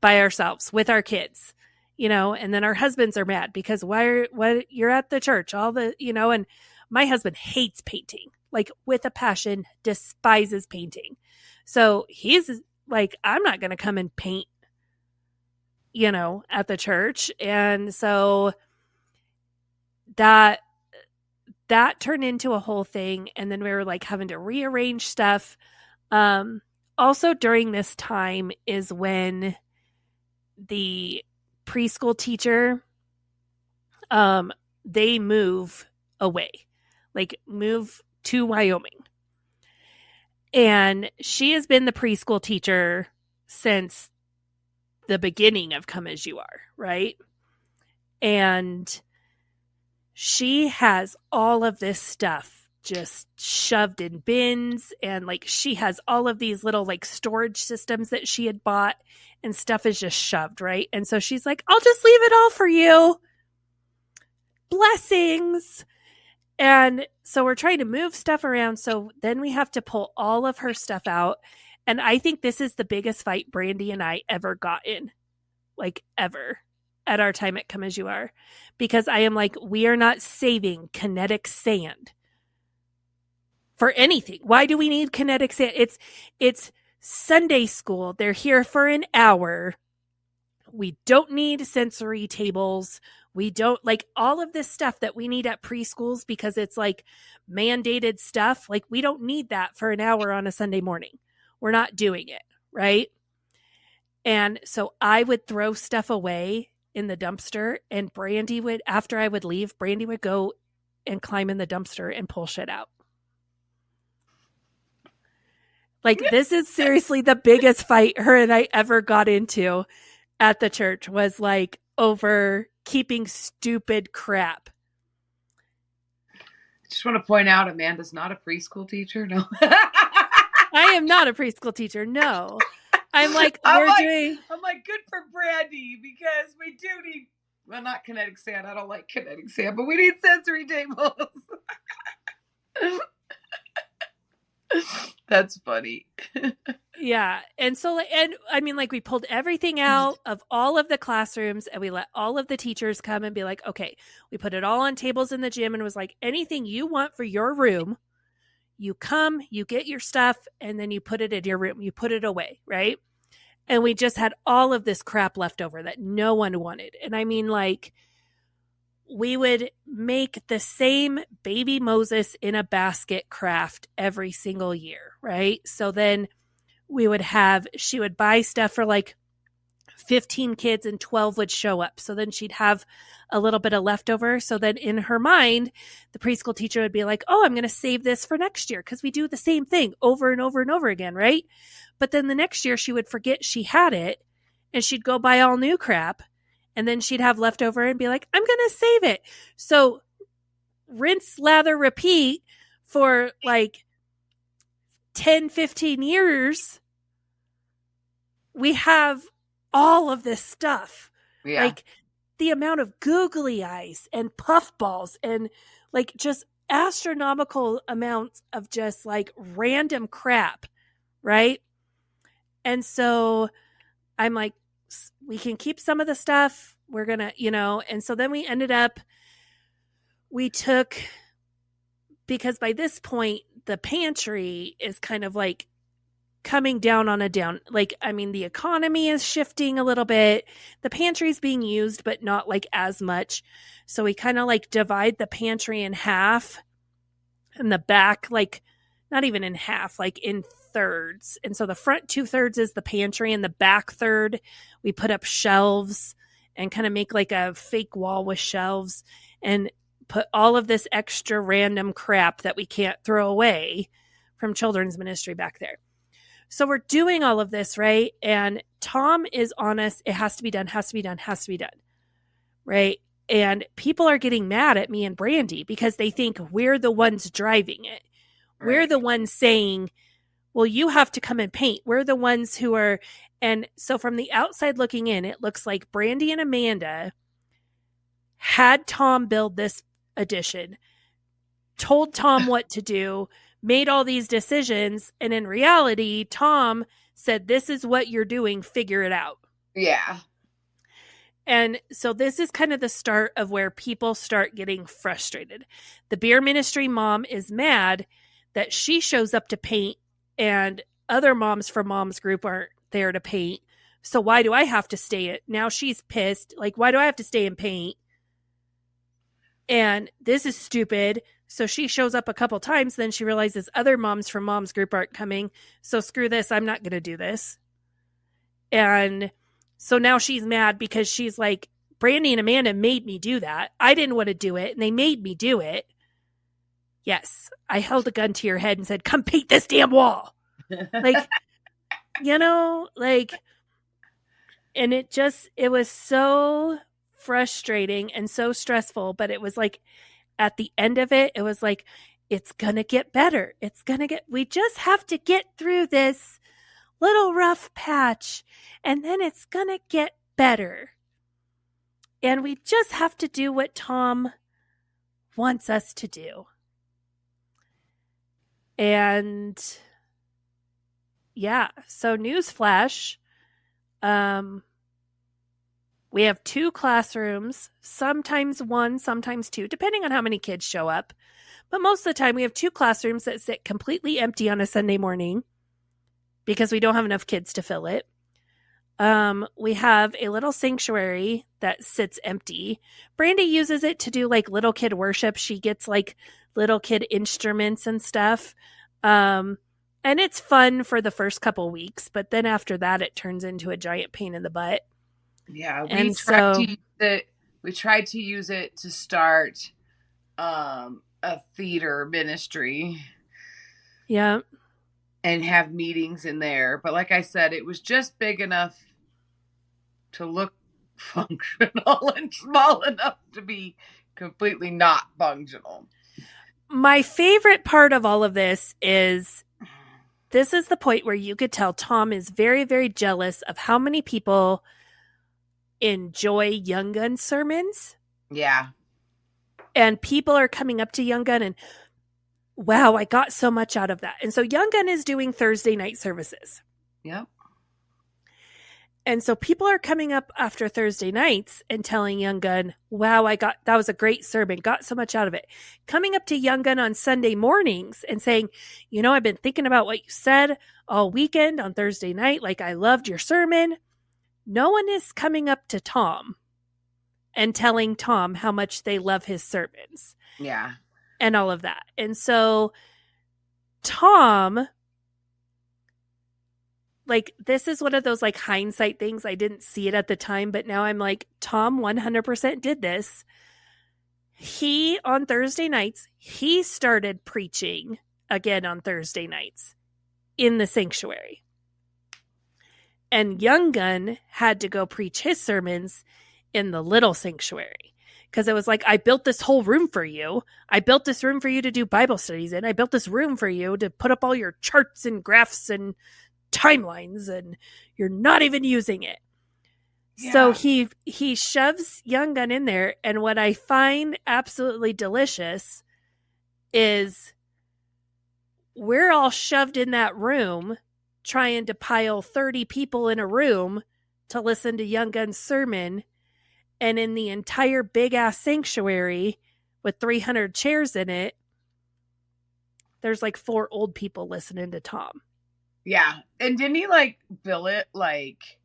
by ourselves with our kids, you know, and then our husbands are mad because you're at the church, all the, you know, and my husband hates painting, like with a passion, despises painting. So he's like, I'm not going to come and paint, you know, at the church. And so that turned into a whole thing. And then we were like having to rearrange stuff. Also during this time is when the preschool teacher, they move away, like move to Wyoming. And she has been the preschool teacher since the beginning of Come As You Are, right? And she has all of this stuff just shoved in bins, and like she has all of these little like storage systems that she had bought, and stuff is just shoved, right? And so she's like, I'll just leave it all for you. Blessings. And so we're trying to move stuff around. So then we have to pull all of her stuff out. And I think this is the biggest fight Brandy and I ever got in, like ever, at our time at Come As You Are. Because I am like, we are not saving kinetic sand for anything. Why do we need kinetic sand? It's Sunday school. They're here for an hour. We don't need sensory tables. We don't like all of this stuff that we need at preschools because it's like mandated stuff. Like we don't need that for an hour on a Sunday morning. We're not doing it, right? And so I would throw stuff away in the dumpster, and Brandy would, after I would leave, Brandy would go and climb in the dumpster and pull shit out. Like, this is seriously the biggest fight her and I ever got into at the church, was like over keeping stupid crap. I just want to point out, Amanda's not a preschool teacher. No. I am not a preschool teacher. No. I'm like, I'm like, good for Brandy, because we do need, well, not kinetic sand. I don't like kinetic sand, but we need sensory tables. That's funny. Yeah. And so, and I mean, like, we pulled everything out of all of the classrooms, and we let all of the teachers come and be like, okay, we put it all on tables in the gym, and was like, anything you want for your room, you come, you get your stuff, and then you put it in your room. You put it away, right? And we just had all of this crap left over that no one wanted. And I mean, like, we would make the same baby Moses in a basket craft every single year, right? So then we would have, she would buy stuff for like 15 kids and 12 would show up. So then she'd have a little bit of leftover. So then in her mind, the preschool teacher would be like, oh, I'm going to save this for next year, because we do the same thing over and over and over again, right? But then the next year she would forget she had it, and she'd go buy all new crap, and then she'd have leftover and be like, I'm going to save it. So rinse, lather, repeat for like 10, 15 years. We have all of this stuff. Yeah. Like the amount of googly eyes and puffballs and like just astronomical amounts of just like random crap, right? And so I'm like, we can keep some of the stuff. We're going to, you know, and so then we ended up, we took, because by this point, the pantry is kind of like coming down on a down, like, I mean, the economy is shifting a little bit. The pantry is being used, but not like as much. So we kind of like divide the pantry in half, and the back, like not even in half, like in thirds. And so the front 2/3 is the pantry, and the back third, we put up shelves and kind of make like a fake wall with shelves and put all of this extra random crap that we can't throw away from children's ministry back there. So we're doing all of this, right? And Tom is on us. It has to be done, has to be done, has to be done, right? And people are getting mad at me and Brandy because they think we're the ones driving it. Right. We're the ones saying, well, you have to come and paint. We're the ones who are, and so from the outside looking in, it looks like Brandy and Amanda had Tom build this addition, told Tom what to do, made all these decisions, and in reality, Tom said, this is what you're doing, figure it out. Yeah. And so this is kind of the start of where people start getting frustrated. The beer ministry mom is mad that she shows up to paint and other moms from mom's group aren't there to paint. So why do I have to stay? Now she's pissed. Like, why do I have to stay and paint? And this is stupid. So she shows up a couple times. Then she realizes other moms from mom's group aren't coming. So screw this. I'm not going to do this. And so now she's mad because she's like, Brandy and Amanda made me do that. I didn't want to do it, and they made me do it. Yes, I held a gun to your head and said, come paint this damn wall. Like, you know, like, and it was so frustrating and so stressful, but it was like, at the end of it, it was like, it's going to get better. We just have to get through this little rough patch, and then it's going to get better. And we just have to do what Tom wants us to do. And yeah, so newsflash, we have 2 classrooms, sometimes 1, sometimes 2, depending on how many kids show up. But most of the time we have 2 classrooms that sit completely empty on a Sunday morning because we don't have enough kids to fill it. We have a little sanctuary that sits empty. Brandy uses it to do like little kid worship. She gets like little kid instruments and stuff. And it's fun for the first couple weeks, but then after that, it turns into a giant pain in the butt. Yeah, we tried to use it to start a theater ministry. Yeah. And have meetings in there. But like I said, it was just big enough to look functional and small enough to be completely not functional. My favorite part of all of this is the point where you could tell Tom is very, very jealous of how many people enjoy Young Gun sermons. Yeah. And people are coming up to Young Gun and, wow, I got so much out of that. And so Young Gun is doing Thursday night services. Yep. And so people are coming up after Thursday nights and telling Young Gun, wow, that was a great sermon, got so much out of it. Coming up to Young Gun on Sunday mornings and saying, I've been thinking about what you said all weekend on Thursday night. Like, I loved your sermon. No one is coming up to Tom and telling Tom how much they love his sermons. Yeah. And all of that. And so Tom, like, this is one of those like hindsight things. I didn't see it at the time, but now I'm like, Tom 100% did this. He, on Thursday nights, he started preaching again on Thursday nights in the sanctuary. And Young Gun had to go preach his sermons in the little sanctuary. Because it was like, I built this whole room for you. I built this room for you to do Bible studies in. I built this room for you to put up all your charts and graphs and timelines, and you're not even using it. Yeah. So he shoves Young Gun in there, and what I find absolutely delicious is we're all shoved in that room trying to pile 30 people in a room to listen to Young Gun's sermon. And in the entire big-ass sanctuary with 300 chairs in it, there's like 4 old people listening to Tom. Yeah. And didn't he like bill it like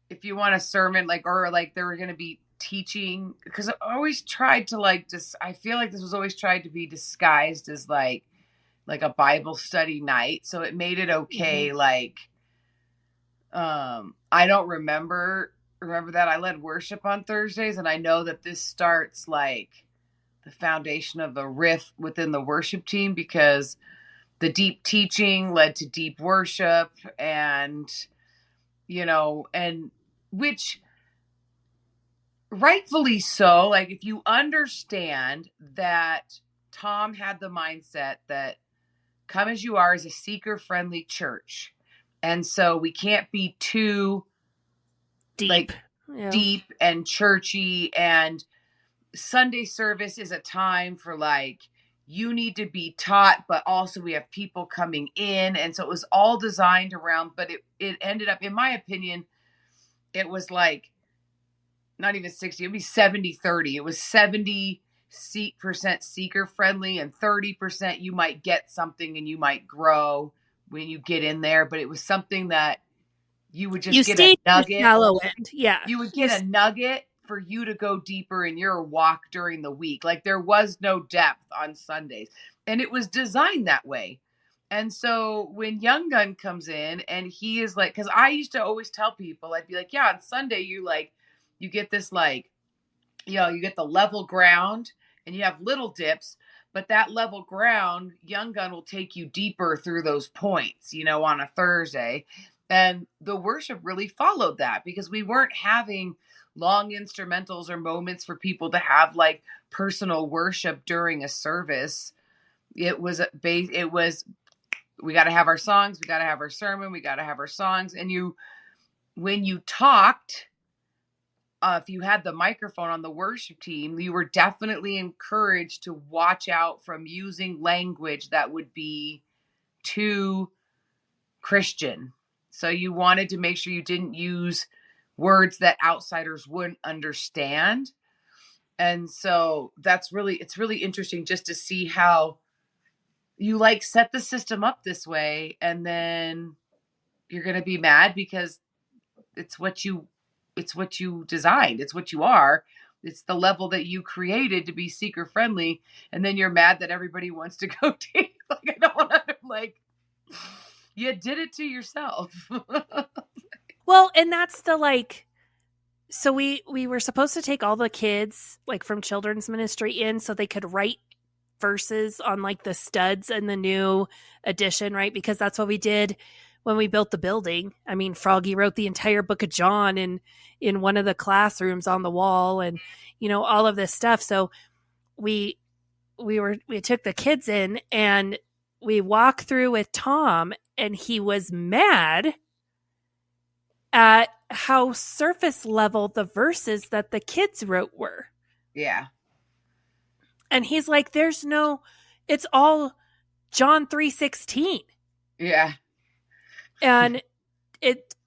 if you want a sermon, like, or like they were going to be teaching? Because I always tried to like I feel like this was always tried to be disguised as like a Bible study night. So it made it okay. Mm-hmm. Like, I don't remember that I led worship on Thursdays, and I know that this starts like the foundation of the riff within the worship team, because the deep teaching led to deep worship, and and which rightfully so. Like, if you understand that Tom had the mindset that Come As You Are is a seeker-friendly church, and so we can't be too deep and churchy, and Sunday service is a time for like, you need to be taught, but also we have people coming in. And so it was all designed around, but it ended up, in my opinion, it was like not even 60, it'd be 70-30. It was 70% seeker friendly and 30% you might get something and you might grow when you get in there. But it was something that you would just get a nugget. End. Yeah. You would get a nugget for you to go deeper in your walk during the week. Like, there was no depth on Sundays, and it was designed that way. And so when Young Gun comes in and he is like, because I used to always tell people, I'd be like, yeah, on Sunday, you get this, like, you get the level ground and you have little dips, but that level ground, Young Gun will take you deeper through those points, on a Thursday. And the worship really followed that, because we weren't having long instrumentals or moments for people to have like personal worship during a service. It was we got to have our songs, we got to have our sermon, we got to have our songs. And when you talked, if you had the microphone on the worship team, you were definitely encouraged to watch out from using language that would be too Christian. So you wanted to make sure you didn't use words that outsiders wouldn't understand. And so it's really interesting just to see how you like set the system up this way, and then you're going to be mad because it's what you designed. It's what you are. It's the level that you created to be seeker friendly, and then you're mad that everybody wants to go date. Like, I don't want to, like, you did it to yourself. Well, and that's the, like, so we were supposed to take all the kids, like, from children's ministry in so they could write verses on, like, the studs in the new edition, right? Because that's what we did when we built the building. I mean, Froggy wrote the entire book of John in one of the classrooms on the wall, and, you know, all of this stuff. So we took the kids in and we walked through with Tom, and he was mad at how surface level the verses that the kids wrote were. Yeah. And he's like, it's all John 3:16. Yeah. And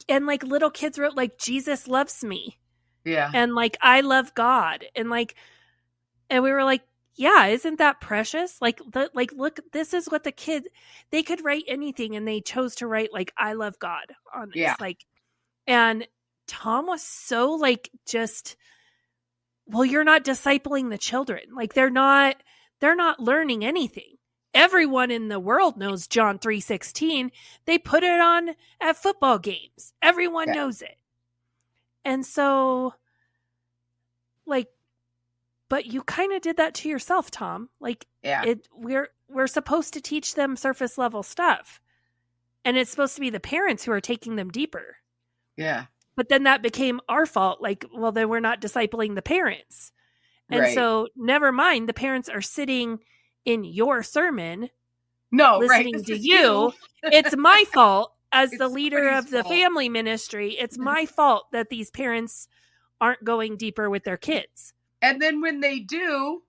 like little kids wrote like Jesus loves me. Yeah. And like I love God. And we were like, yeah, isn't that precious? Like look, this is what the kids, they could write anything and they chose to write like I love God on this. Yeah. Like, and Tom was so like, just, well, you're not discipling the children. Like they're not learning anything. Everyone in the world knows John 3:16. They put it on at football games. Everyone knows it. And so, like, but you kind of did that to yourself, Tom. Like, we're supposed to teach them surface level stuff. And it's supposed to be the parents who are taking them deeper. Yeah. But then that became our fault. Like, well, then we're not discipling the parents. And so never mind, the parents are sitting in your sermon. No, listening to you. It's my fault as the leader of the family ministry. It's my fault that these parents aren't going deeper with their kids. And then when they do,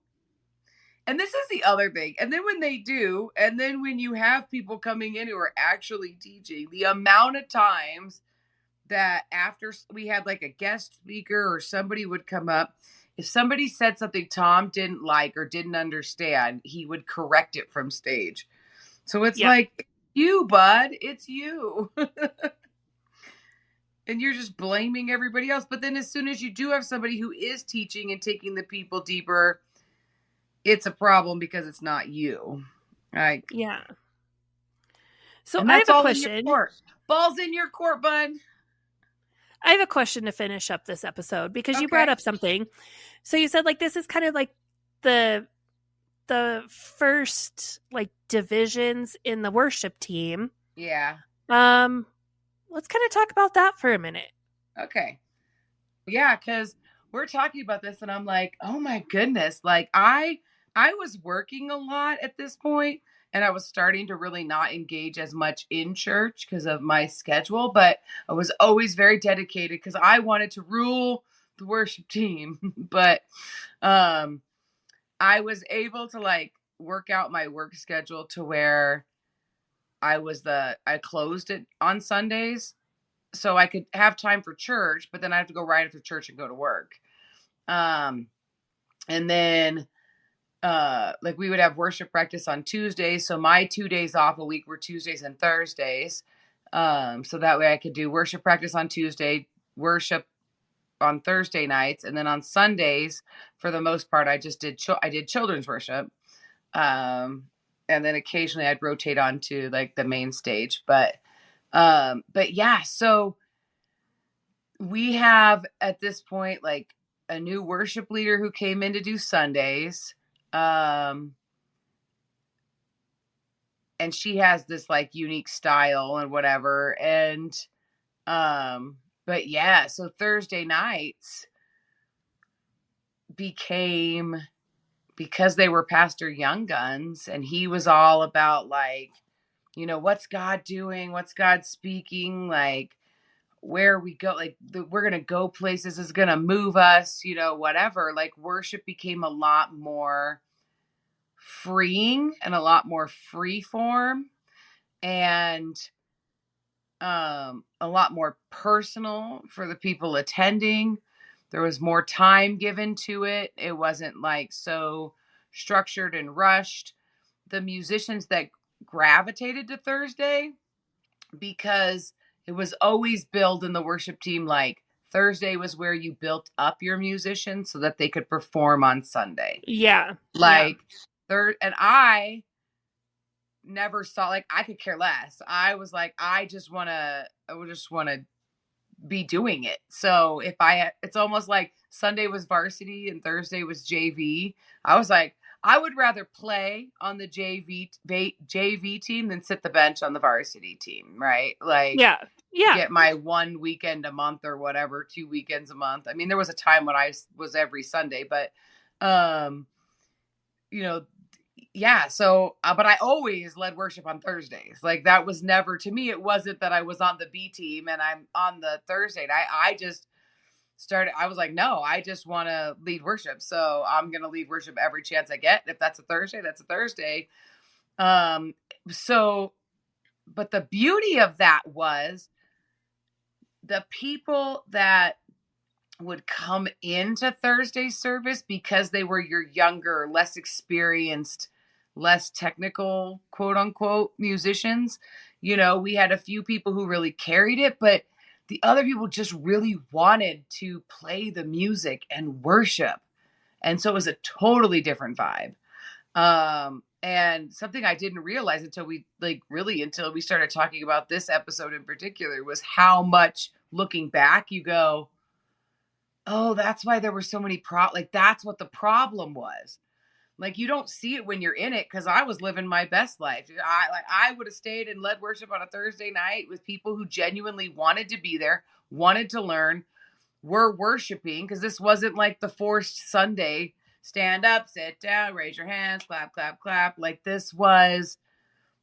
and this is the other thing, and then when they do, and then when you have people coming in who are actually teaching, the amount of times that after we had like a guest speaker or somebody would come up, if somebody said something Tom didn't like or didn't understand, he would correct it from stage. So it's like, you, bud, it's you. And you're just blaming everybody else. But then as soon as you do have somebody who is teaching and taking the people deeper, it's a problem because it's not you. Right? Yeah. So I have a question. Ball's in your court, bud. I have a question to finish up this episode because you brought up something. So you said like this is kind of like the first like divisions in the worship team. Yeah. Let's kind of talk about that for a minute. Okay. Yeah, because we're talking about this and I'm like, oh my goodness. Like I was working a lot at this point and I was starting to really not engage as much in church because of my schedule, but I was always very dedicated because I wanted to rule the worship team. But I was able to like work out my work schedule to where I closed it on Sundays so I could have time for church, but then I have to go right after church and go to work. And then like we would have worship practice on Tuesdays. So my 2 days off a week were Tuesdays and Thursdays. So that way I could do worship practice on Tuesday, worship on Thursday nights. And then on Sundays, for the most part, I did children's worship. And then occasionally I'd rotate onto like the main stage, but yeah, so we have at this point, like a new worship leader who came in to do Sundays. And she has this like unique style and whatever. And, but yeah, so Thursday nights became, because they were Pastor Young Guns and he was all about like, you know, what's God doing? What's God speaking? Like where we go, like we're going to go places is going to move us, you know, whatever. Like worship became a lot more freeing and a lot more free form and a lot more personal for the people attending. There was more time given to it. It wasn't like so structured and rushed. The musicians that gravitated to Thursday, because it was always billed in the worship team like Thursday was where you built up your musicians so that they could perform on Sunday. Yeah. Like third, and I never saw, like, I could care less. I was like, I just want to be doing it. So if it's almost like Sunday was varsity and Thursday was JV. I was like, I would rather play on the JV team than sit the bench on the varsity team, right? Like, get my one weekend a month or whatever, 2 weekends a month. I mean, there was a time when I was every Sunday, but, yeah. So, but I always led worship on Thursdays. Like, that was never, to me, it wasn't that I was on the B team and I'm on the Thursday. I just I was like, no, I just want to lead worship. So I'm going to lead worship every chance I get. If that's a Thursday, that's a Thursday. But the beauty of that was the people that would come into Thursday service, because they were your younger, less experienced, less technical, quote unquote, musicians. We had a few people who really carried it, but the other people just really wanted to play the music and worship. And so it was a totally different vibe. And something I didn't realize until we started talking about this episode in particular was how much, looking back, you go, oh, that's why there were so many that's what the problem was. Like, you don't see it when you're in it, because I was living my best life. I would have stayed and led worship on a Thursday night with people who genuinely wanted to be there, wanted to learn, were worshiping, because this wasn't like the forced Sunday, stand up, sit down, raise your hands, clap, clap, clap. Like, this was,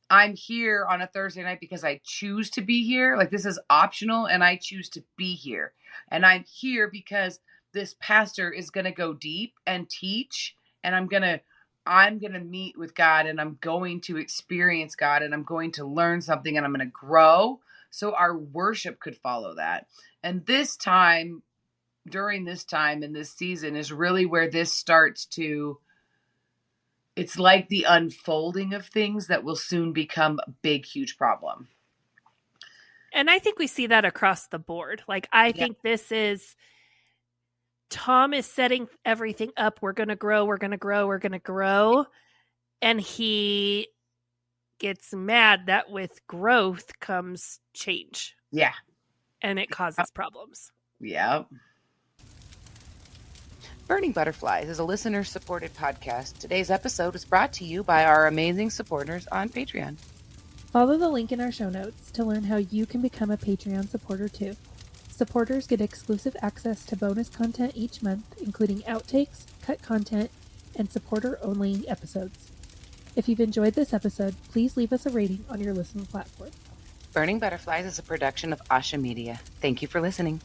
I'm here on a Thursday night because I choose to be here. Like, this is optional and I choose to be here. And I'm here because this pastor is going to go deep and teach, and I'm going to meet with God, and I'm going to experience God, and I'm going to learn something, and I'm going to grow. So our worship could follow that. And this time, during this time in this season, is really where this starts to, it's like the unfolding of things that will soon become a big, huge problem. And I think we see that across the board. Like, I think this is, Tom is setting everything up. We're going to grow. We're going to grow. We're going to grow. And he gets mad that with growth comes change. Yeah. And it causes problems. Yeah. Burning Butterflies is a listener-supported podcast. Today's episode is brought to you by our amazing supporters on Patreon. Follow the link in our show notes to learn how you can become a Patreon supporter too. Supporters get exclusive access to bonus content each month, including outtakes, cut content, and supporter-only episodes. If you've enjoyed this episode, please leave us a rating on your listening platform. Burning Butterflies is a production of Asha Media. Thank you for listening.